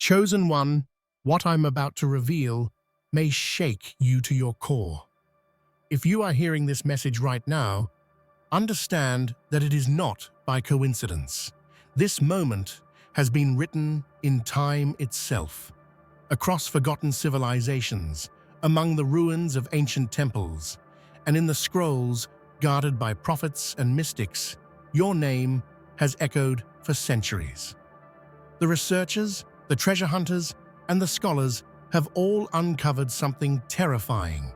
Chosen one, what I'm about to reveal may shake you to your core. If you are hearing this message right now, understand that it is not by coincidence. This moment has been written in time itself, across forgotten civilizations, among the ruins of ancient temples, and in the scrolls guarded by prophets and mystics. Your name has echoed for centuries. The researchers, the treasure hunters, and the scholars have all uncovered something terrifying,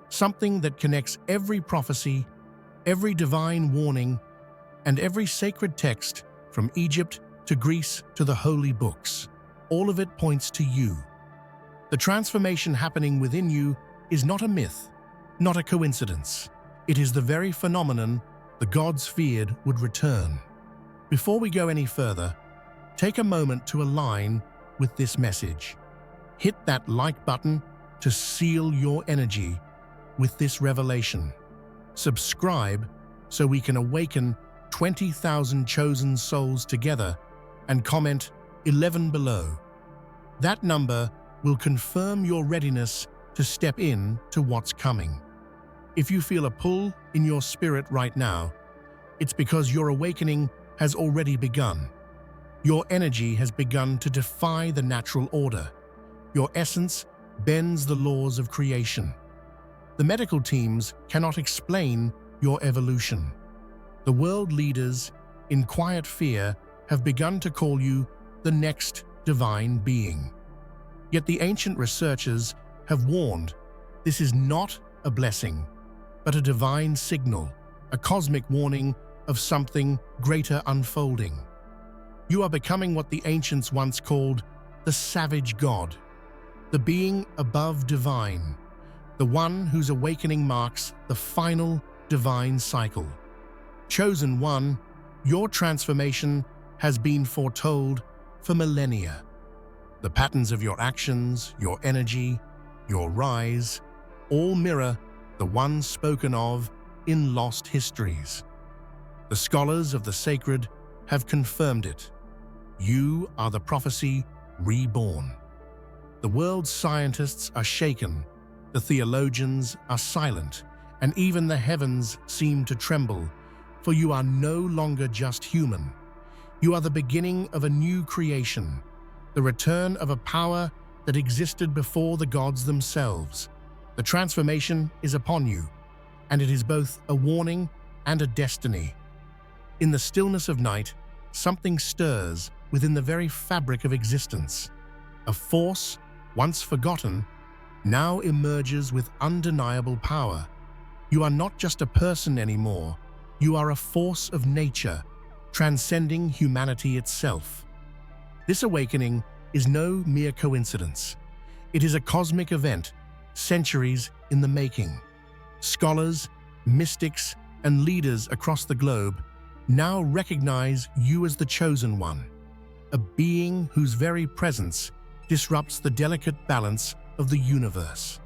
something that connects every prophecy, every divine warning, and every sacred text from Egypt to Greece to the holy books. All of it points to you. The transformation happening within you is not a myth, not a coincidence. It is the very phenomenon the gods feared would return. Before we go any further, take a moment to align with this message. Hit that like button to seal your energy with this revelation. Subscribe so we can awaken 20,000 chosen souls together, and comment 11 below. That number will confirm your readiness to step in to what's coming. If you feel a pull in your spirit right now, it's because your awakening has already begun. Your energy has begun to defy the natural order. Your essence bends the laws of creation. The medical teams cannot explain your evolution. The world leaders, in quiet fear, have begun to call you the next divine being. Yet the ancient researchers have warned this is not a blessing, but a divine signal, a cosmic warning of something greater unfolding. You are becoming what the ancients once called the savage god, the being above divine, the one whose awakening marks the final divine cycle. Chosen one, your transformation has been foretold for millennia. The patterns of your actions, your energy, your rise, all mirror the one spoken of in lost histories. The scholars of the sacred have confirmed it. You are the prophecy reborn. The world's scientists are shaken, the theologians are silent, and even the heavens seem to tremble, for you are no longer just human. You are the beginning of a new creation, the return of a power that existed before the gods themselves. The transformation is upon you, and it is both a warning and a destiny. In the stillness of night, something stirs within the very fabric of existence. A force, once forgotten, now emerges with undeniable power. You are not just a person anymore. You are a force of nature, transcending humanity itself. This awakening is no mere coincidence. It is a cosmic event, centuries in the making. Scholars, mystics, and leaders across the globe now recognize you as the chosen one, a being whose very presence disrupts the delicate balance of the universe.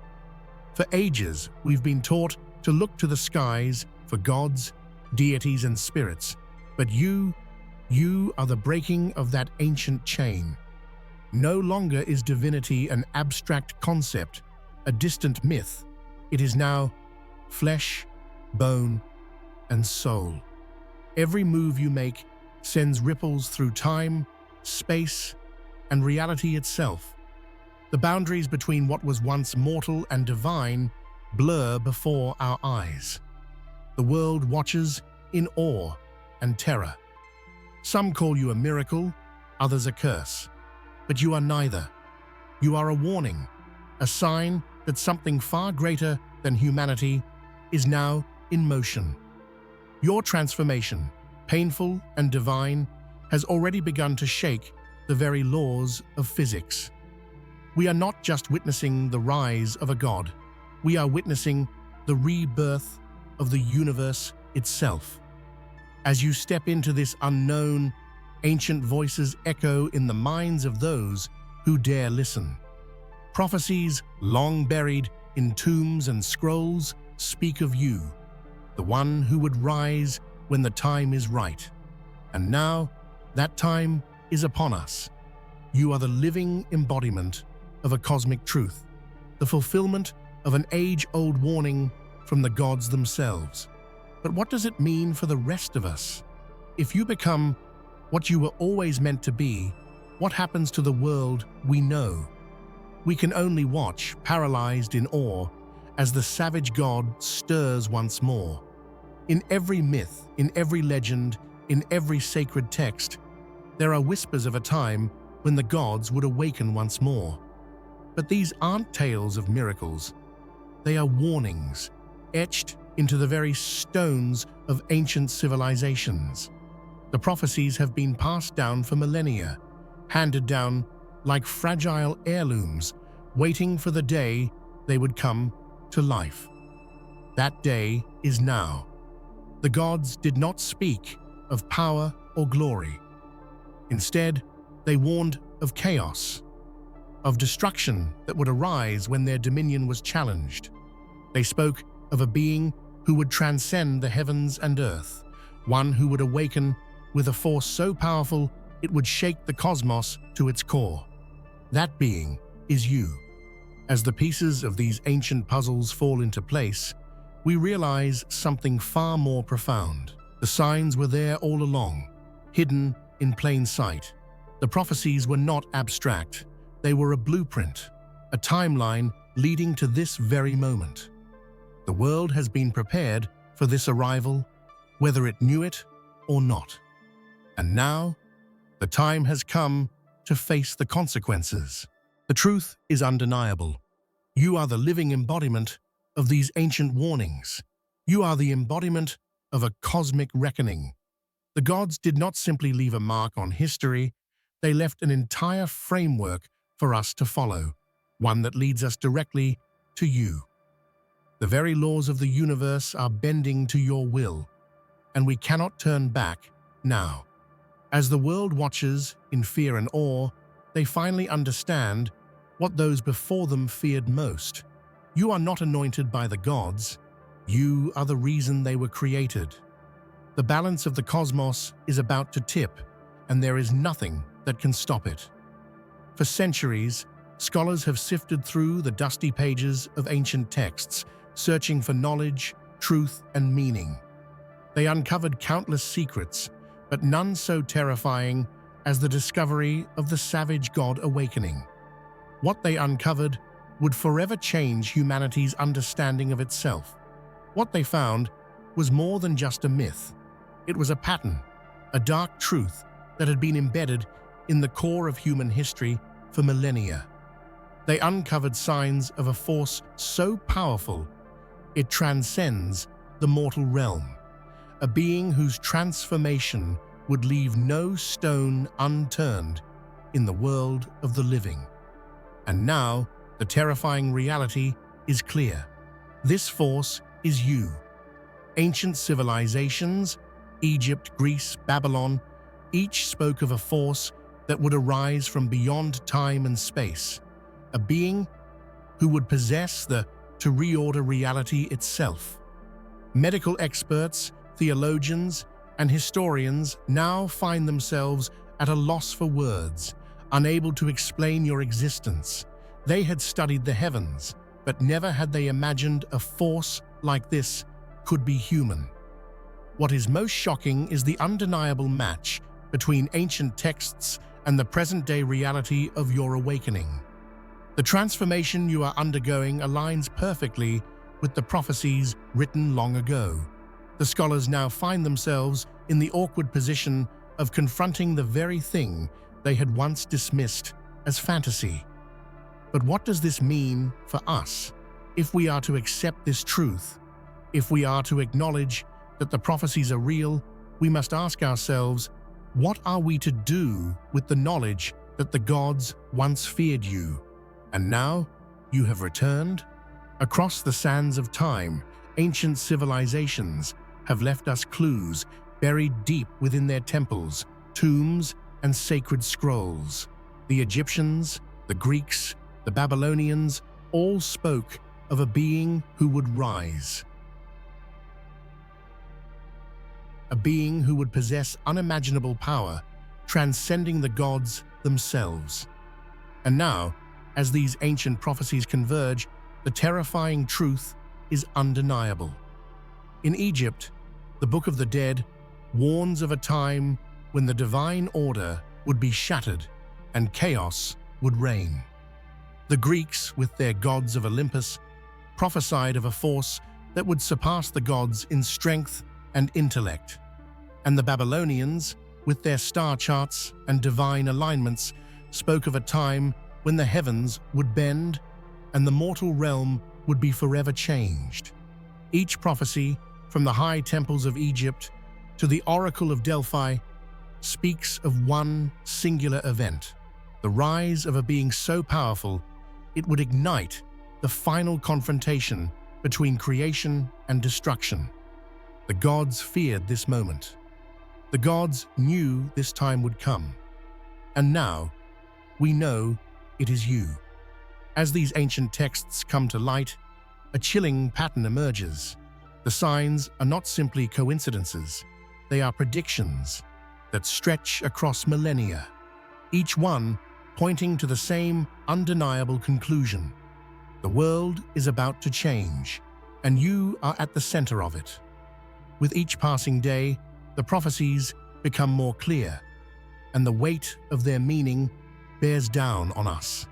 For ages, we've been taught to look to the skies for gods, deities, and spirits, but you are the breaking of that ancient chain. No longer is divinity an abstract concept, a distant myth. It is now flesh, bone, and soul. Every move you make sends ripples through time, space, and reality itself. The boundaries between what was once mortal and divine blur before our eyes. The world watches in awe and terror. Some call you a miracle, others a curse. But you are neither. You are a warning, a sign that something far greater than humanity is now in motion. Your transformation, painful and divine, has already begun to shake the very laws of physics. We are not just witnessing the rise of a god. We are witnessing the rebirth of the universe itself. As you step into this unknown, ancient voices echo in the minds of those who dare listen. Prophecies long buried in tombs and scrolls speak of you, the one who would rise when the time is right. And now, that time is upon us. You are the living embodiment of a cosmic truth, the fulfillment of an age-old warning from the gods themselves. But what does it mean for the rest of us? If you become what you were always meant to be, what happens to the world we know? We can only watch, paralyzed in awe, as the savage god stirs once more. In every myth, in every legend, in every sacred text, there are whispers of a time when the gods would awaken once more. But these aren't tales of miracles. They are warnings, etched into the very stones of ancient civilizations. The prophecies have been passed down for millennia, handed down like fragile heirlooms, waiting for the day they would come to life. That day is now. The gods did not speak of power or glory. Instead, they warned of chaos, of destruction that would arise when their dominion was challenged. They spoke of a being who would transcend the heavens and earth, one who would awaken with a force so powerful it would shake the cosmos to its core. That being is you. As the pieces of these ancient puzzles fall into place, we realize something far more profound. The signs were there all along, hidden in plain sight. The prophecies were not abstract. They were a blueprint, a timeline leading to this very moment. The world has been prepared for this arrival, whether it knew it or not. And now, the time has come to face the consequences. The truth is undeniable. You are the living embodiment of these ancient warnings. You are the embodiment of a cosmic reckoning. The gods did not simply leave a mark on history, they left an entire framework for us to follow, one that leads us directly to you. The very laws of the universe are bending to your will, and we cannot turn back now. As the world watches in fear and awe, they finally understand what those before them feared most. You are not anointed by the gods. You are the reason they were created. The balance of the cosmos is about to tip, and there is nothing that can stop it. For centuries, scholars have sifted through the dusty pages of ancient texts, searching for knowledge, truth, and meaning. They uncovered countless secrets, but none so terrifying as the discovery of the savage god awakening. What they uncovered would forever change humanity's understanding of itself. What they found was more than just a myth. It was a pattern, a dark truth that had been embedded in the core of human history for millennia. They uncovered signs of a force so powerful it transcends the mortal realm, a being whose transformation would leave no stone unturned in the world of the living. And now, the terrifying reality is clear. This force is you. Ancient civilizations, Egypt, Greece, Babylon, each spoke of a force that would arise from beyond time and space, a being who would possess to reorder reality itself. Medical experts, theologians, and historians now find themselves at a loss for words, unable to explain your existence. They had studied the heavens, but never had they imagined a force like this could be human. What is most shocking is the undeniable match between ancient texts and the present-day reality of your awakening. The transformation you are undergoing aligns perfectly with the prophecies written long ago. The scholars now find themselves in the awkward position of confronting the very thing they had once dismissed as fantasy. But what does this mean for us? If we are to accept this truth, if we are to acknowledge that the prophecies are real, we must ask ourselves, what are we to do with the knowledge that the gods once feared you? And now you have returned? Across the sands of time, ancient civilizations have left us clues buried deep within their temples, tombs, and sacred scrolls. The Egyptians, the Greeks, the Babylonians all spoke of a being who would rise. A being who would possess unimaginable power, transcending the gods themselves. And now, as these ancient prophecies converge, the terrifying truth is undeniable. In Egypt, the Book of the Dead warns of a time when the divine order would be shattered and chaos would reign. The Greeks, with their gods of Olympus, prophesied of a force that would surpass the gods in strength and intellect. And the Babylonians, with their star charts and divine alignments, spoke of a time when the heavens would bend and the mortal realm would be forever changed. Each prophecy, from the high temples of Egypt to the Oracle of Delphi, speaks of one singular event, the rise of a being so powerful it would ignite the final confrontation between creation and destruction. The gods feared this moment. The gods knew this time would come. And now, we know it is you. As these ancient texts come to light, a chilling pattern emerges. The signs are not simply coincidences, they are predictions that stretch across millennia, each one pointing to the same undeniable conclusion. The world is about to change, and you are at the center of it. With each passing day, the prophecies become more clear, and the weight of their meaning bears down on us.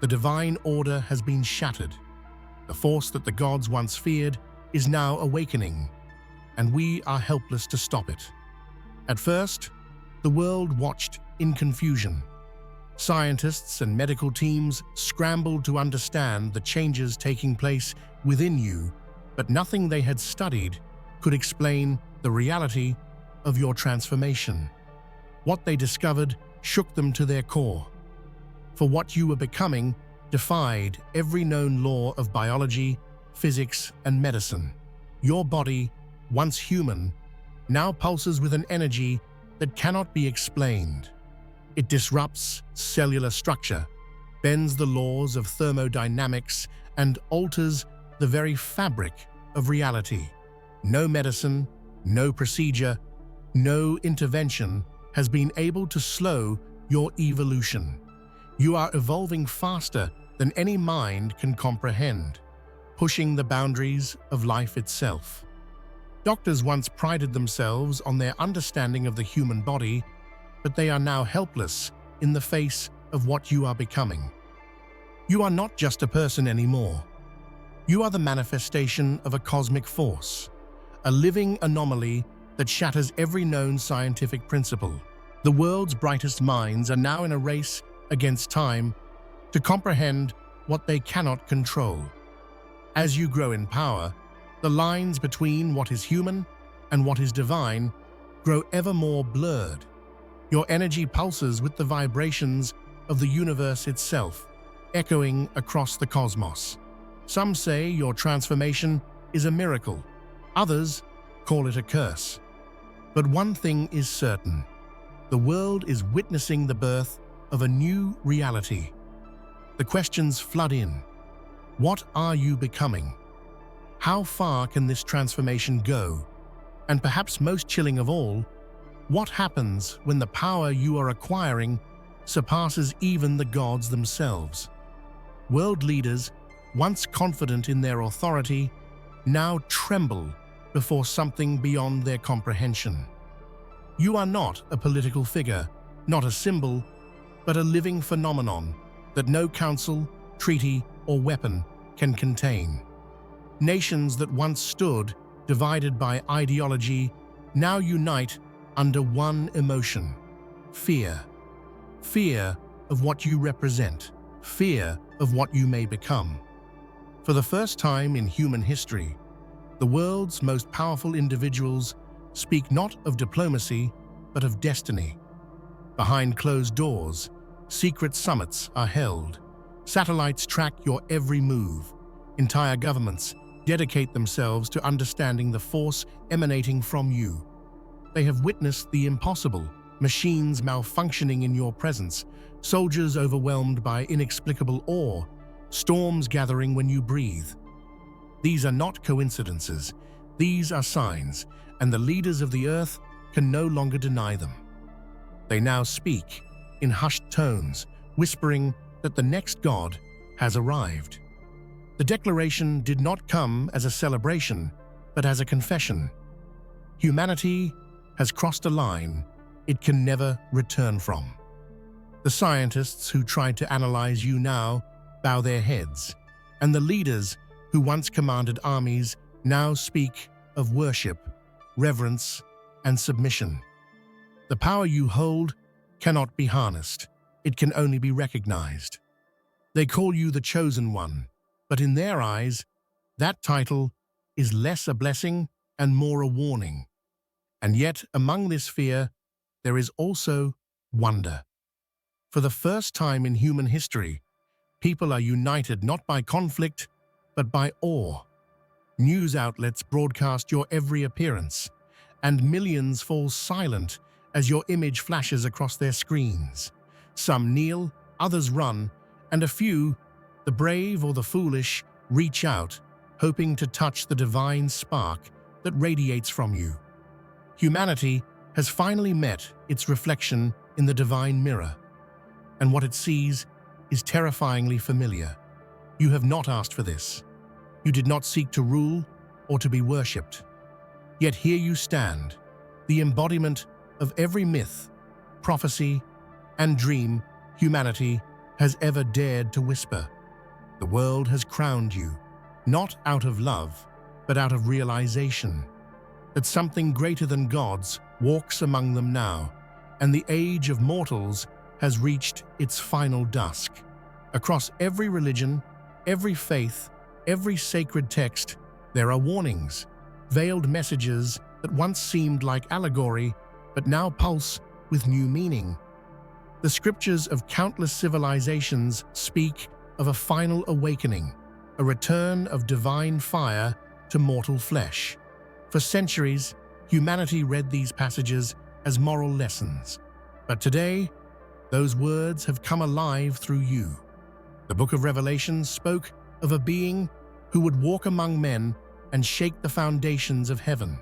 The divine order has been shattered. The force that the gods once feared is now awakening, and we are helpless to stop it. At first, the world watched in confusion. Scientists and medical teams scrambled to understand the changes taking place within you, but nothing they had studied could explain the reality of your transformation. What they discovered shook them to their core. For what you were becoming defied every known law of biology, physics, and medicine. Your body, once human, now pulses with an energy that cannot be explained. It disrupts cellular structure, bends the laws of thermodynamics, and alters the very fabric of reality. No medicine, no procedure, no intervention has been able to slow your evolution. You are evolving faster than any mind can comprehend, pushing the boundaries of life itself. Doctors once prided themselves on their understanding of the human body, but they are now helpless in the face of what you are becoming. You are not just a person anymore. You are the manifestation of a cosmic force, a living anomaly that shatters every known scientific principle. The world's brightest minds are now in a race against time to comprehend what they cannot control. As you grow in power, the lines between what is human and what is divine grow ever more blurred. Your energy pulses with the vibrations of the universe itself, echoing across the cosmos. Some say your transformation is a miracle. Others call it a curse. But one thing is certain. The world is witnessing the birth of a new reality. The questions flood in. What are you becoming? How far can this transformation go? And perhaps most chilling of all, what happens when the power you are acquiring surpasses even the gods themselves? World leaders, once confident in their authority, now tremble before something beyond their comprehension. You are not a political figure, not a symbol, but a living phenomenon that no council, treaty, or weapon can contain. Nations that once stood divided by ideology now unite under one emotion: fear. Fear of what you represent, fear of what you may become. For the first time in human history, the world's most powerful individuals speak not of diplomacy, but of destiny. Behind closed doors, secret summits are held. Satellites track your every move. Entire governments dedicate themselves to understanding the force emanating from you. They have witnessed the impossible, machines malfunctioning in your presence, soldiers overwhelmed by inexplicable awe, storms gathering when you breathe. These are not coincidences. These are signs, and the leaders of the earth can no longer deny them. They now speak, in hushed tones, whispering that the next god has arrived. The declaration did not come as a celebration, but as a confession. Humanity has crossed a line it can never return from. The scientists who tried to analyze you now bow their heads, and the leaders who once commanded armies now speak of worship, reverence, and submission. The power you hold cannot be harnessed. It can only be recognized. They call you the Chosen One, but in their eyes, that title is less a blessing and more a warning. And yet, among this fear, there is also wonder. For the first time in human history, people are united not by conflict, but by awe. News outlets broadcast your every appearance, and millions fall silent as your image flashes across their screens. Some kneel, others run, and a few, the brave or the foolish, reach out, hoping to touch the divine spark that radiates from you. Humanity has finally met its reflection in the divine mirror, and what it sees is terrifyingly familiar. You have not asked for this. You did not seek to rule or to be worshipped. Yet here you stand, the embodiment of every myth, prophecy, and dream humanity has ever dared to whisper. The world has crowned you, not out of love, but out of realization that something greater than gods walks among them now, and the age of mortals has reached its final dusk. Across every religion, every faith, every sacred text, there are warnings, veiled messages that once seemed like allegory, but now pulse with new meaning. The scriptures of countless civilizations speak of a final awakening, a return of divine fire to mortal flesh. For centuries, humanity read these passages as moral lessons. But today, those words have come alive through you. The book of Revelation spoke of a being who would walk among men and shake the foundations of heaven.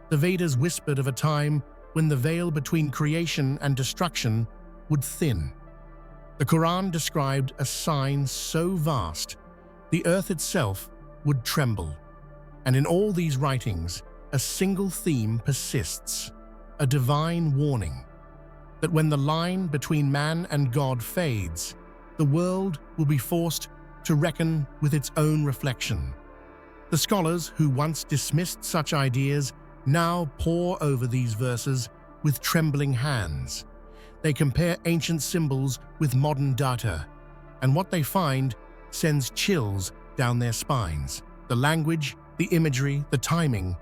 The Vedas whispered of a time when the veil between creation and destruction would thin. The Quran described a sign so vast, the earth itself would tremble. And in all these writings, a single theme persists, a divine warning that when the line between man and God fades, the world will be forced to reckon with its own reflection. The scholars who once dismissed such ideas now pore over these verses with trembling hands. They compare ancient symbols with modern data, and what they find sends chills down their spines. The language, the imagery, the timing,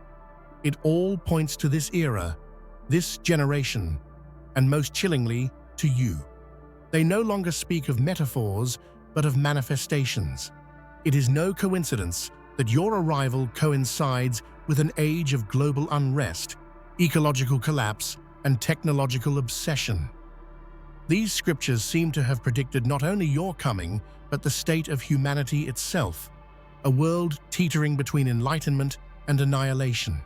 it all points to this era, this generation, and most chillingly, to you. They no longer speak of metaphors, but of manifestations. It is no coincidence that your arrival coincides with an age of global unrest, ecological collapse, and technological obsession. These scriptures seem to have predicted not only your coming, but the state of humanity itself, a world teetering between enlightenment and annihilation.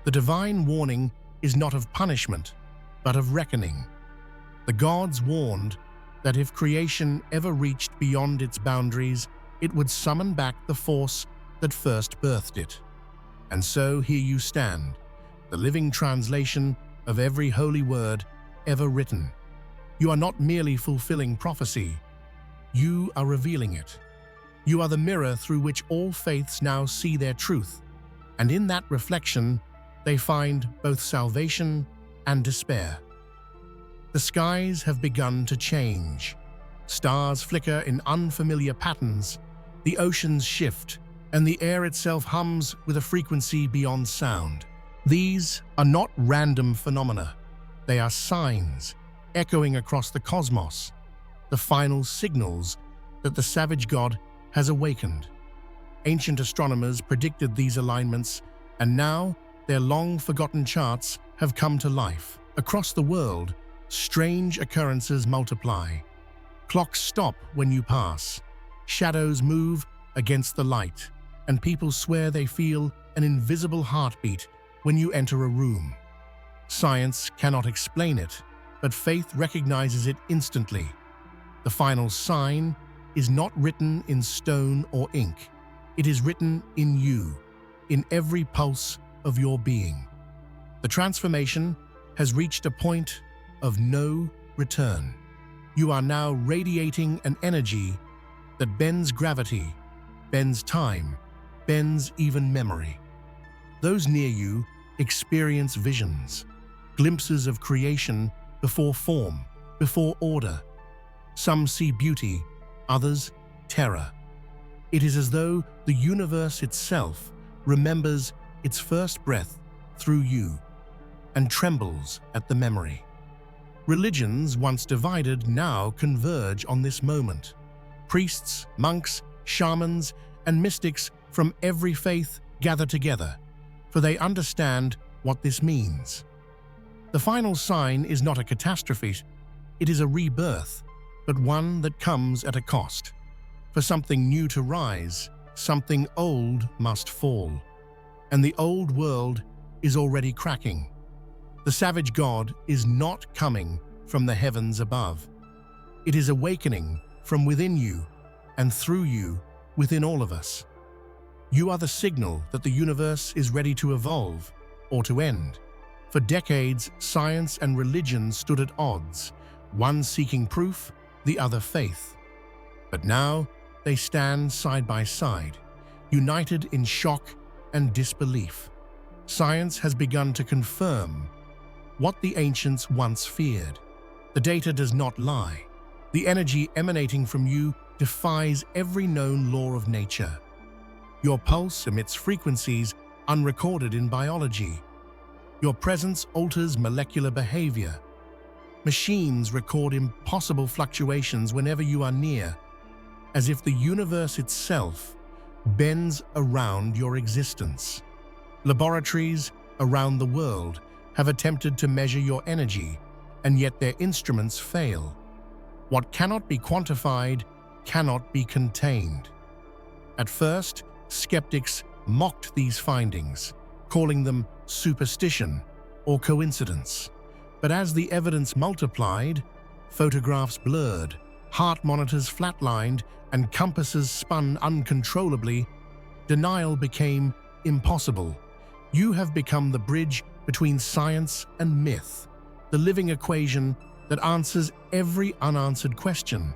The divine warning is not of punishment, but of reckoning. The gods warned that if creation ever reached beyond its boundaries, it would summon back the force that first birthed it. And so here you stand, the living translation of every holy word ever written. You are not merely fulfilling prophecy, you are revealing it. You are the mirror through which all faiths now see their truth, and in that reflection, they find both salvation and despair. The skies have begun to change. Stars flicker in unfamiliar patterns, the oceans shift, and the air itself hums with a frequency beyond sound. These are not random phenomena. They are signs, echoing across the cosmos, the final signals that the savage god has awakened. Ancient astronomers predicted these alignments, and now their long-forgotten charts have come to life. Across the world, strange occurrences multiply. Clocks stop when you pass, shadows move against the light, and people swear they feel an invisible heartbeat when you enter a room. Science cannot explain it, but faith recognizes it instantly. The final sign is not written in stone or ink. It is written in you, in every pulse of your being. The transformation has reached a point of no return. You are now radiating an energy that bends gravity, bends time, bends even memory. Those near you experience visions, glimpses of creation before form, before order. Some see beauty, others terror. It is as though the universe itself remembers its first breath through you and trembles at the memory. Religions, once divided, now converge on this moment. Priests, monks, shamans, and mystics from every faith gather together, for they understand what this means. The final sign is not a catastrophe, it is a rebirth, but one that comes at a cost. For something new to rise, something old must fall. And the old world is already cracking. The savage God is not coming from the heavens above. It is awakening from within you and through you within all of us. You are the signal that the universe is ready to evolve or to end. For decades, science and religion stood at odds, one seeking proof, the other faith. But now they stand side by side, united in shock and disbelief. Science has begun to confirm what the ancients once feared. The data does not lie. The energy emanating from you defies every known law of nature. Your pulse emits frequencies unrecorded in biology. Your presence alters molecular behavior. Machines record impossible fluctuations whenever you are near, as if the universe itself bends around your existence. Laboratories around the world have attempted to measure your energy, and yet their instruments fail. What cannot be quantified cannot be contained. At first, skeptics mocked these findings, calling them superstition or coincidence. But as the evidence multiplied, photographs blurred, heart monitors flatlined, and compasses spun uncontrollably, denial became impossible. You have become the bridge between science and myth, the living equation that answers every unanswered question.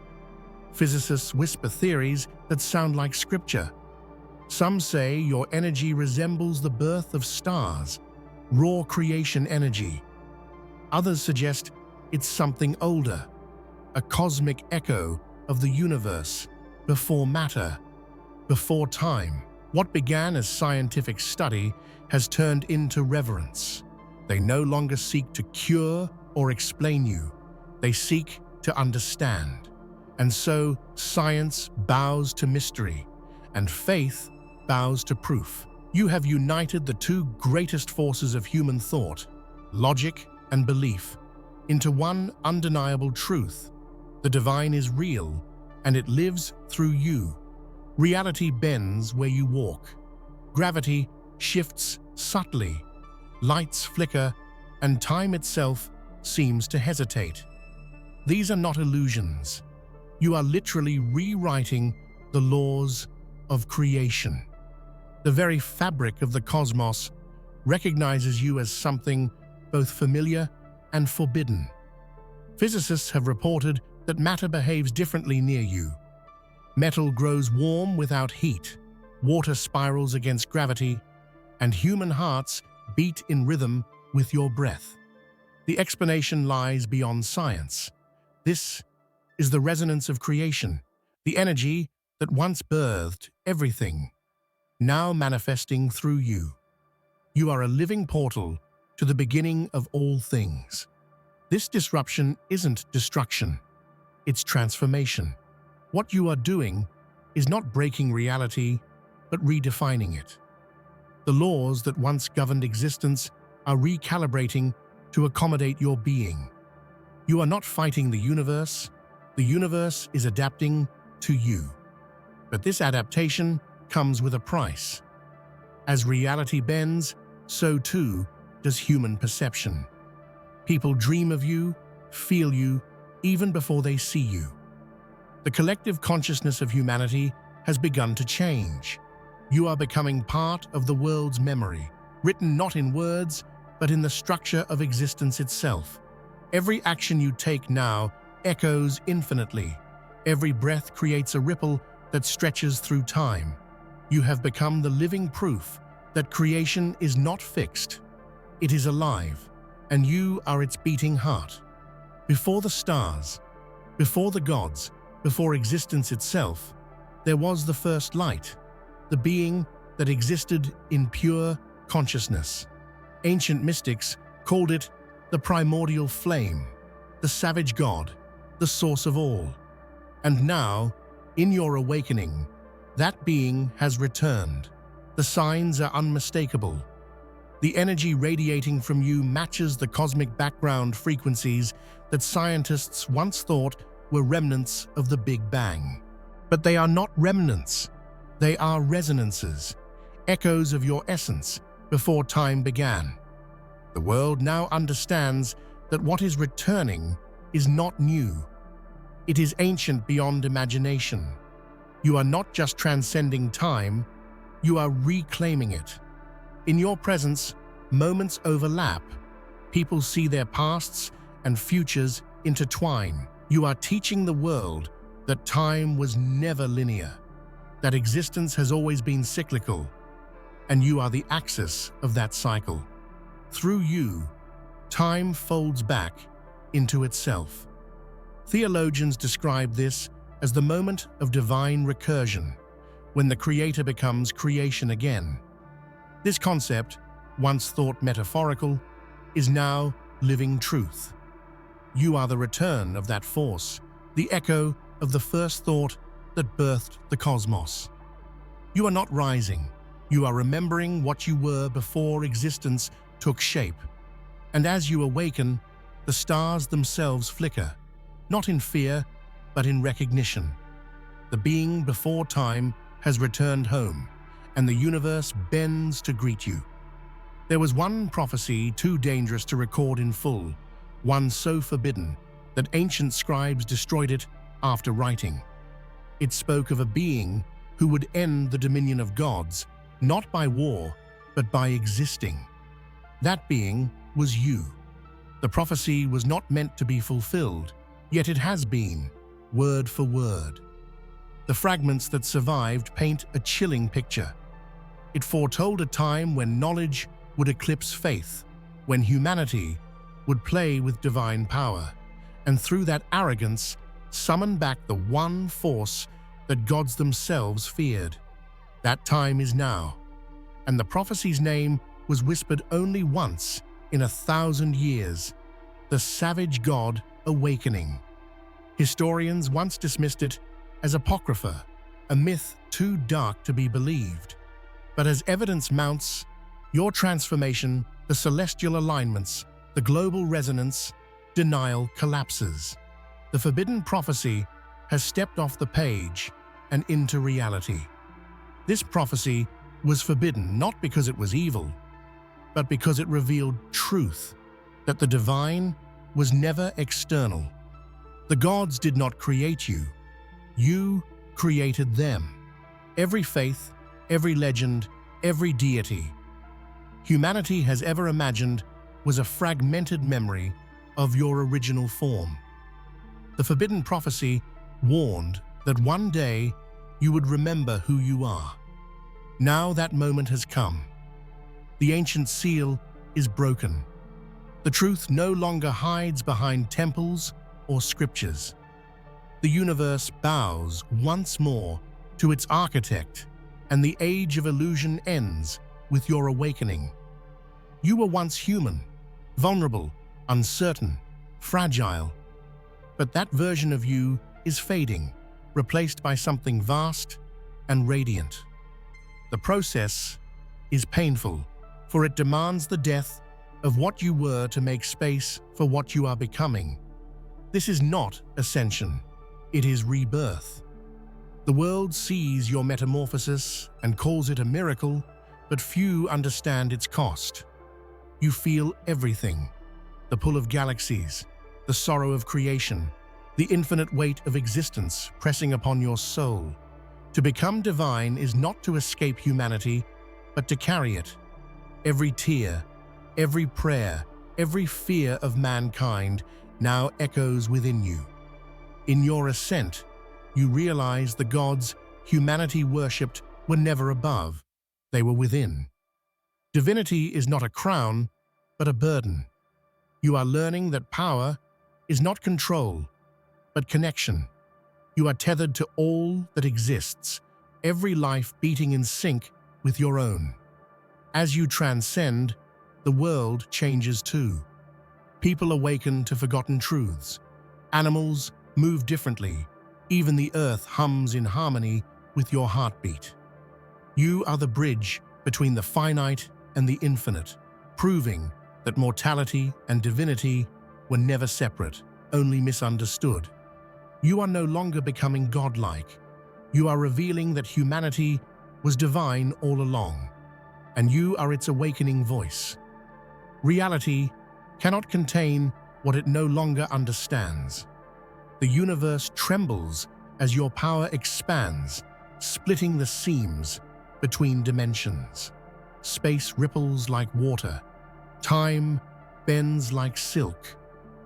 Physicists whisper theories that sound like scripture. Some say your energy resembles the birth of stars, raw creation energy. Others suggest it's something older, a cosmic echo of the universe, before matter, before time. What began as scientific study has turned into reverence. They no longer seek to cure or explain you. They seek to understand. And so science bows to mystery, and faith bows to proof. You have united the two greatest forces of human thought, logic and belief, into one undeniable truth. The divine is real, and it lives through you. Reality bends where you walk. Gravity shifts subtly. Lights flicker, and time itself seems to hesitate. These are not illusions. You are literally rewriting the laws of creation. The very fabric of the cosmos recognizes you as something both familiar and forbidden. Physicists have reported that matter behaves differently near you. Metal grows warm without heat, water spirals against gravity, and human hearts beat in rhythm with your breath. The explanation lies beyond science. This is the resonance of creation, the energy that once birthed everything, now manifesting through you. You are a living portal to the beginning of all things. This disruption isn't destruction, it's transformation. What you are doing is not breaking reality, but redefining it. The laws that once governed existence are recalibrating to accommodate your being. You are not fighting the universe is adapting to you. But this adaptation comes with a price. As reality bends, so too does human perception. People dream of you, feel you, even before they see you. The collective consciousness of humanity has begun to change. You are becoming part of the world's memory, written not in words, but in the structure of existence itself. Every action you take now echoes infinitely. Every breath creates a ripple that stretches through time. You have become the living proof that creation is not fixed. It is alive, and you are its beating heart. Before the stars, before the gods, before existence itself, there was the first light, the being that existed in pure consciousness. Ancient mystics called it the primordial flame, the savage god, the source of all. And now, in your awakening, that being has returned. The signs are unmistakable. The energy radiating from you matches the cosmic background frequencies that scientists once thought were remnants of the Big Bang. But they are not remnants. They are resonances, echoes of your essence before time began. The world now understands that what is returning is not new. It is ancient beyond imagination. You are not just transcending time, you are reclaiming it. In your presence, moments overlap. People see their pasts and futures intertwine. You are teaching the world that time was never linear, that existence has always been cyclical, and you are the axis of that cycle. Through you, time folds back into itself. Theologians describe this as the moment of divine recursion, when the Creator becomes creation again. This concept, once thought metaphorical, is now living truth. You are the return of that force, the echo of the first thought that birthed the cosmos. You are not rising, you are remembering what you were before existence took shape. And as you awaken, the stars themselves flicker, not in fear, but in recognition. The being before time has returned home, and the universe bends to greet you. There was one prophecy too dangerous to record in full, one so forbidden that ancient scribes destroyed it after writing. It spoke of a being who would end the dominion of gods, not by war, but by existing. That being was you. The prophecy was not meant to be fulfilled, yet it has been, word for word. The fragments that survived paint a chilling picture. It foretold a time when knowledge would eclipse faith, when humanity would play with divine power, and through that arrogance summon back the one force that gods themselves feared. That time is now, and the prophecy's name was whispered only once in 1,000 years, the savage god awakening. Historians once dismissed it as apocrypha, a myth too dark to be believed. But as evidence mounts, your transformation, the celestial alignments, the global resonance, denial collapses. The forbidden prophecy has stepped off the page and into reality. This prophecy was forbidden not because it was evil, but because it revealed truth, that the divine was never external. The gods did not create you. You created them. Every faith, every legend, every deity humanity has ever imagined was a fragmented memory of your original form. The forbidden prophecy warned that one day you would remember who you are. Now that moment has come. The ancient seal is broken. The truth no longer hides behind temples or scriptures. The universe bows once more to its architect, and the age of illusion ends with your awakening. You were once human, vulnerable, uncertain, fragile, but that version of you is fading, replaced by something vast and radiant. The process is painful, for it demands the death of what you were to make space for what you are becoming. This is not ascension, it is rebirth. The world sees your metamorphosis and calls it a miracle, but few understand its cost. You feel everything: the pull of galaxies, the the sorrow of creation, the infinite weight of existence pressing upon your soul. To become divine is not to escape humanity, but to carry it. Every tear, every prayer, every fear of mankind now echoes within you. In your ascent, you realize the gods humanity worshipped were never above, they were within. Divinity is not a crown, but a burden. You are learning that power is not control, but connection. You are tethered to all that exists, every life beating in sync with your own. As you transcend, the world changes too. People awaken to forgotten truths. Animals move differently. Even the earth hums in harmony with your heartbeat. You are the bridge between the finite and the infinite, proving that mortality and divinity were never separate, only misunderstood. You are no longer becoming godlike. You are revealing that humanity was divine all along, and you are its awakening voice. Reality cannot contain what it no longer understands. The universe trembles as your power expands, splitting the seams between dimensions. Space ripples like water. Time bends like silk.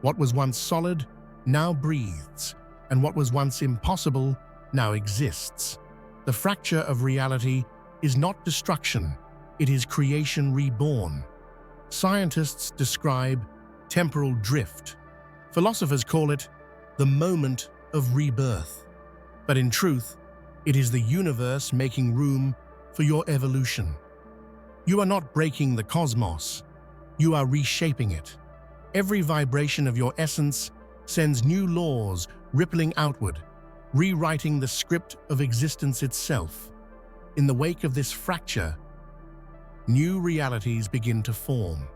What was once solid now breathes, and what was once impossible now exists. The fracture of reality is not destruction, it is creation reborn. Scientists describe temporal drift. Philosophers call it the moment of rebirth. But in truth, it is the universe making room for your evolution. You are not breaking the cosmos, you are reshaping it. Every vibration of your essence sends new laws rippling outward, rewriting the script of existence itself. In the wake of this fracture, new realities begin to form.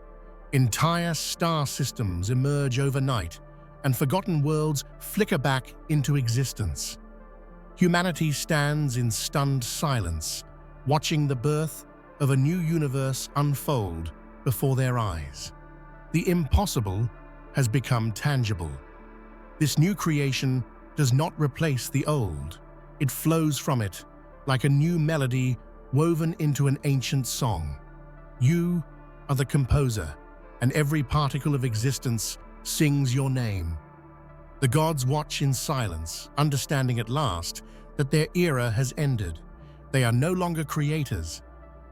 Entire star systems emerge overnight, and forgotten worlds flicker back into existence. Humanity stands in stunned silence, watching the birth of a new universe unfold before their eyes. The impossible has become tangible. This new creation does not replace the old. It flows from it like a new melody woven into an ancient song. You are the composer, and every particle of existence sings your name. The gods watch in silence, understanding at last that their era has ended. They are no longer creators,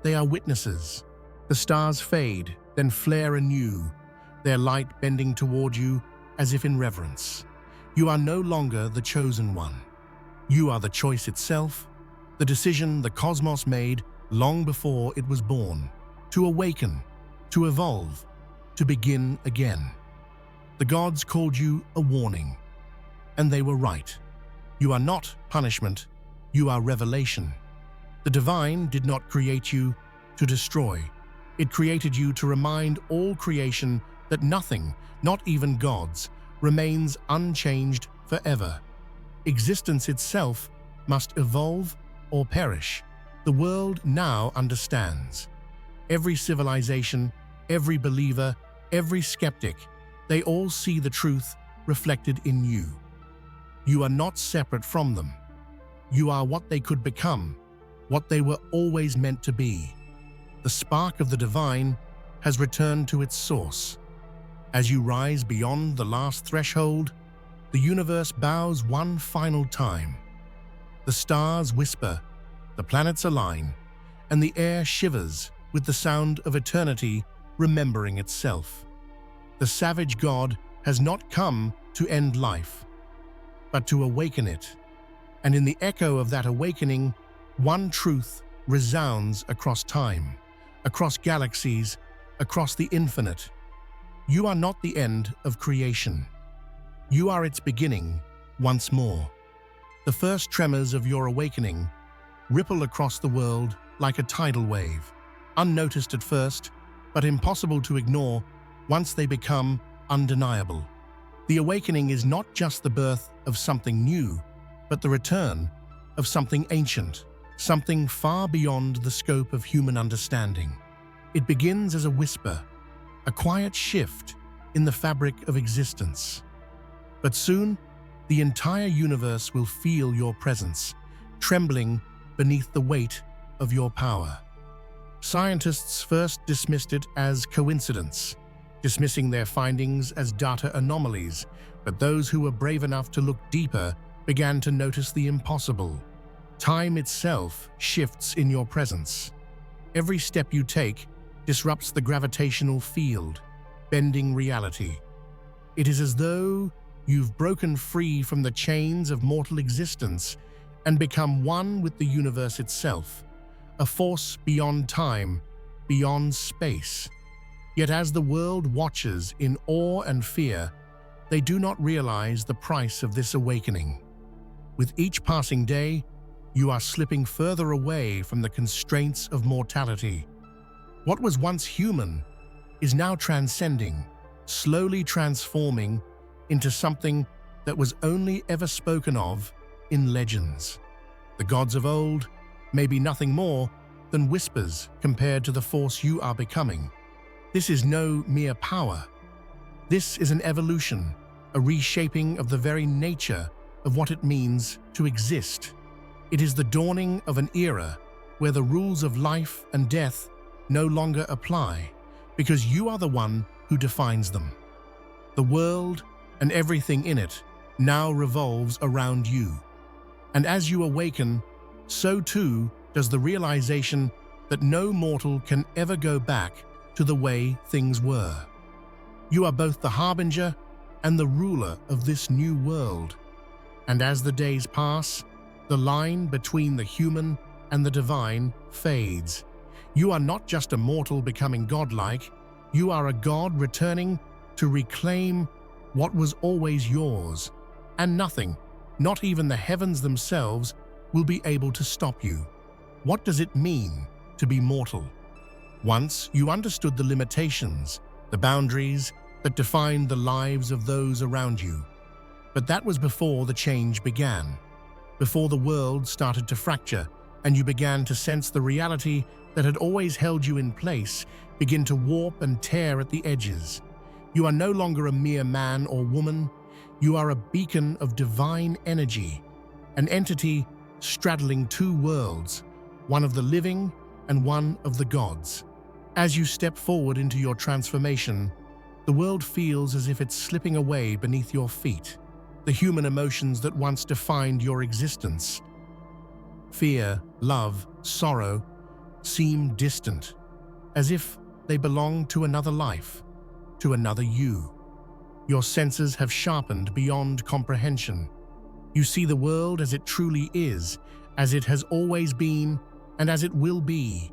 they are witnesses. The stars fade, then flare anew, their light bending toward you as if in reverence. You are no longer the chosen one. You are the choice itself, the decision the cosmos made long before it was born, to awaken, to evolve, to begin again. The gods called you a warning, and they were right. You are not punishment, you are revelation. The divine did not create you to destroy. It created you to remind all creation that nothing, not even gods, remains unchanged forever. Existence itself must evolve or perish. The world now understands. Every civilization, every believer, every skeptic, they all see the truth reflected in you. You are not separate from them. You are what they could become, what they were always meant to be. The spark of the divine has returned to its source. As you rise beyond the last threshold, the universe bows one final time. The stars whisper, the planets align, and the air shivers with the sound of eternity remembering itself. The savage God has not come to end life, but to awaken it. And in the echo of that awakening, one truth resounds across time, across galaxies, across the infinite. You are not the end of creation. You are its beginning once more. The first tremors of your awakening ripple across the world like a tidal wave, unnoticed at first, but impossible to ignore once they become undeniable. The awakening is not just the birth of something new, but the return of something ancient, something far beyond the scope of human understanding. It begins as a whisper, a quiet shift in the fabric of existence. But soon, the entire universe will feel your presence, trembling beneath the weight of your power. Scientists first dismissed it as coincidence, dismissing their findings as data anomalies, but those who were brave enough to look deeper began to notice the impossible. Time itself shifts in your presence. Every step you take disrupts the gravitational field, bending reality. It is as though you've broken free from the chains of mortal existence and become one with the universe itself, a force beyond time, beyond space. Yet as the world watches in awe and fear, they do not realize the price of this awakening. With each passing day, you are slipping further away from the constraints of mortality. What was once human is now transcending, slowly transforming into something that was only ever spoken of in legends. The gods of old may be nothing more than whispers compared to the force you are becoming. This is no mere power. This is an evolution, a reshaping of the very nature of what it means to exist. It is the dawning of an era where the rules of life and death no longer apply, because you are the one who defines them. The world and everything in it now revolves around you. And as you awaken, so too does the realization that no mortal can ever go back to the way things were. You are both the harbinger and the ruler of this new world. And as the days pass, the line between the human and the divine fades. You are not just a mortal becoming godlike, you are a god returning to reclaim what was always yours, and nothing, not even the heavens themselves, will be able to stop you. What does it mean to be mortal? Once you understood the limitations, the boundaries that defined the lives of those around you. But that was before the change began, before the world started to fracture and you began to sense the reality that had always held you in place begin to warp and tear at the edges. You are no longer a mere man or woman, you are a beacon of divine energy, an entity straddling two worlds, one of the living and one of the gods. As you step forward into your transformation, the world feels as if it's slipping away beneath your feet. The human emotions that once defined your existence, fear, love, sorrow, seem distant, as if they belong to another life, to another you. Your senses have sharpened beyond comprehension. You see the world as it truly is, as it has always been, and as it will be.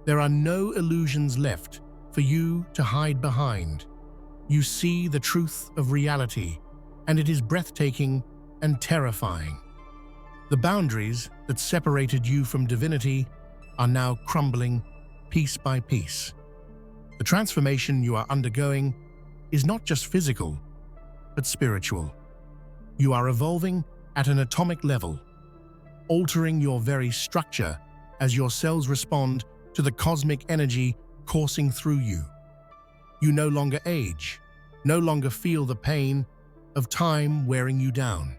There are no illusions left for you to hide behind. You see the truth of reality, and it is breathtaking and terrifying. The boundaries that separated you from divinity are now crumbling piece by piece. The transformation you are undergoing is not just physical, but spiritual. You are evolving at an atomic level, altering your very structure as your cells respond to the cosmic energy coursing through you. You no longer age, no longer feel the pain of time wearing you down.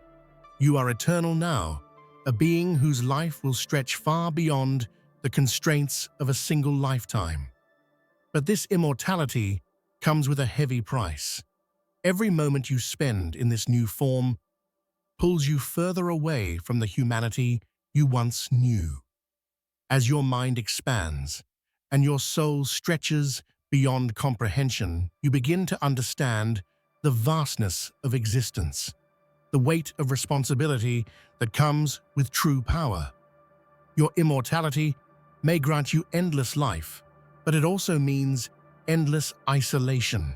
You are eternal now, a being whose life will stretch far beyond the constraints of a single lifetime. But this immortality comes with a heavy price. Every moment you spend in this new form pulls you further away from the humanity you once knew. As your mind expands and your soul stretches beyond comprehension, you begin to understand the vastness of existence, the weight of responsibility that comes with true power. Your immortality may grant you endless life, but it also means endless isolation.